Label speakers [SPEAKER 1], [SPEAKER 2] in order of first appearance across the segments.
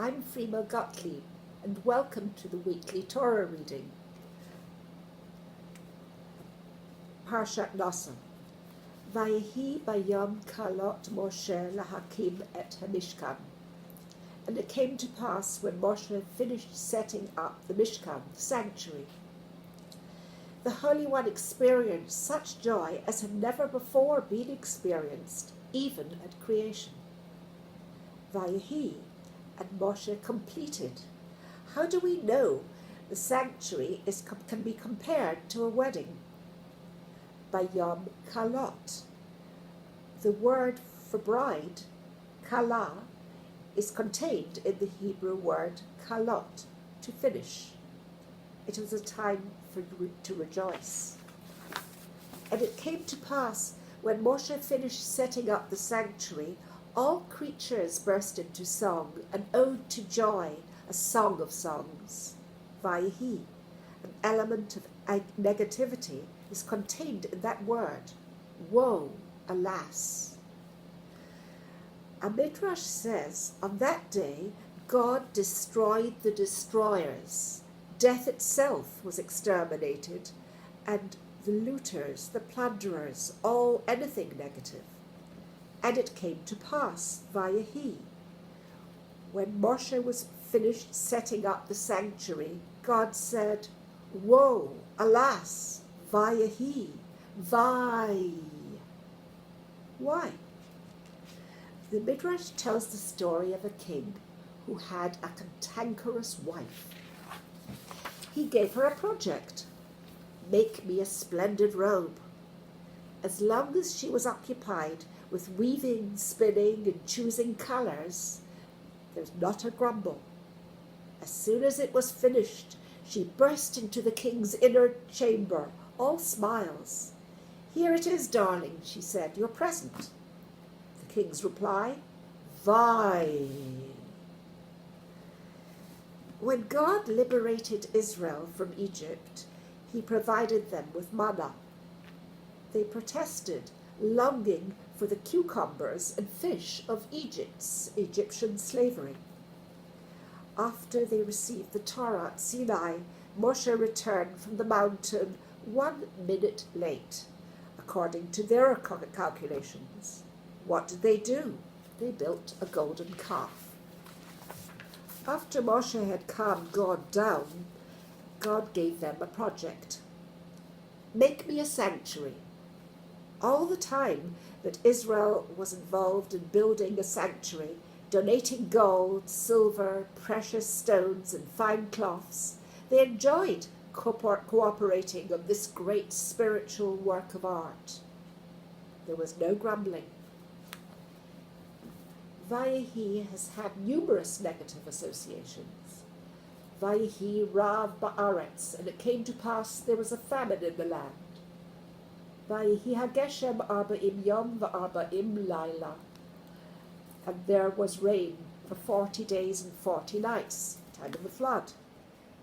[SPEAKER 1] I'm Freema Gottlieb, and welcome to the weekly Torah reading. Parshat Naso. Vayehi bayom kalot Moshe lahakim et hamishkan. And it came to pass when Moshe finished setting up the Mishkan, the sanctuary. The Holy One experienced such joy as had never before been experienced, even at creation. Vayehi, and Moshe completed. How do we know the sanctuary can be compared to a wedding? Bayom kalot. The word for bride, kala, is contained in the Hebrew word kalot, to finish. It was a time to rejoice. And it came to pass, when Moshe finished setting up the sanctuary, all creatures burst into song, an ode to joy, a song of songs. Vayehi, an element of negativity, is contained in that word. Woe, alas. A Midrash says, on that day, God destroyed the destroyers. Death itself was exterminated, and the looters, the plunderers, anything negative. And it came to pass, Vayehi, when Moshe was finished setting up the sanctuary, God said, woe, alas, Vayehi, Vai. Why? The Midrash tells the story of a king who had a cantankerous wife. He gave her a project. Make me a splendid robe. As long as she was occupied with weaving, spinning, and choosing colours, there's not a grumble. As soon as it was finished, she burst into the king's inner chamber, all smiles. Here it is, darling, she said, your present. The king's reply, Vai. When God liberated Israel from Egypt, he provided them with manna. They protested, longing for the cucumbers and fish of Egyptian slavery. After they received the Torah at Sinai, Moshe returned from the mountain 1 minute late, according to their calculations. What did they do? They built a golden calf. After Moshe had calmed God down, God gave them a project. Make me a sanctuary. All the time that Israel was involved in building a sanctuary, donating gold, silver, precious stones, and fine cloths, they enjoyed cooperating on this great spiritual work of art. There was no grumbling. Vayehi has had numerous negative associations. Vayehi rav ba'aretz, and it came to pass there was a famine in the land. Vayehi hageshem 40 yom v'arba'im laila, and there was rain for 40 days and 40 nights, time of the flood.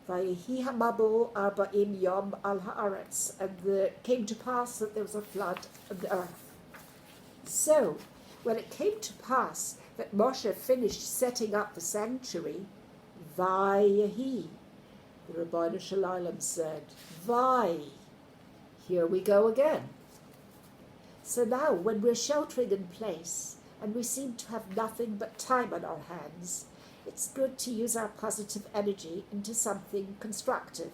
[SPEAKER 1] Vayehi hamabul 40 yom al haaretz, and it came to pass that there was a flood of the earth. So, when it came to pass that Moshe finished setting up the sanctuary, Vayehi, the Ribbono Shel Olam said, Vai, here we go again. So now, when we're sheltering in place, and we seem to have nothing but time on our hands, it's good to use our positive energy into something constructive,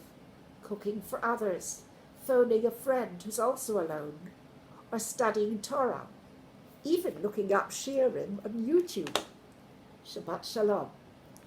[SPEAKER 1] cooking for others, phoning a friend who's also alone, or studying Torah, even looking up Shiurim on YouTube. Shabbat Shalom.